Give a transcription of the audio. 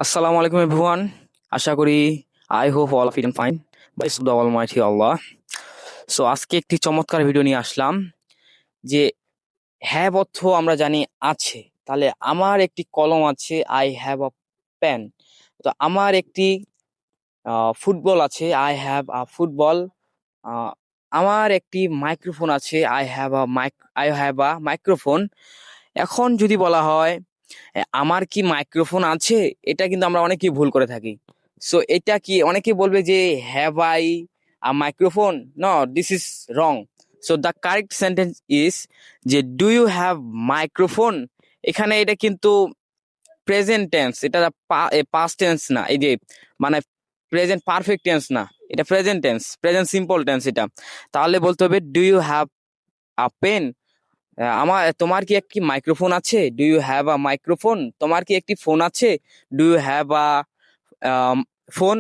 Assalamu alaikum everyone. আশা করি I hope all of you can fine by the Almighty Allah. So আজকে একটি চমৎকার video নিয়ে আসলাম যে হ্যাভ অর্থ আমরা জানি আছে, তাহলে আমার একটি কলম আছে, আই হ্যাভ আ পেন। তো আমার একটি ফুটবল আছে, আই হ্যাভ আ ফুটবল। আমার একটি মাইক্রোফোন আছে, আই হ্যাভ আ মাইক্রোফোন। এখন যদি বলা হয় আমার কি মাইক্রোফোন আছে, এটা কিন্তু আমরা অনেকেই ভুল করে থাকি। সো এটা কি অনেকেই বলবে যে have I a microphone? No, this is wrong. So the correct sentence is যে ডু ইউ হ্যাভ মাইক্রোফোন। এখানে এটা কিন্তু প্রেজেন্ট টেন্স, এটা পাস্ট টেন্স না, এই যে মানে প্রেজেন্ট পারফেক্ট টেন্স না, এটা present tense, present simple tense এটা। তাহলে বলতে হবে do you have a pen. তোমার কি একটি মাইক্রোফোন আছে? Do you have a microphone? তোমার কি একটি ফোন আছে? Do you have a phone?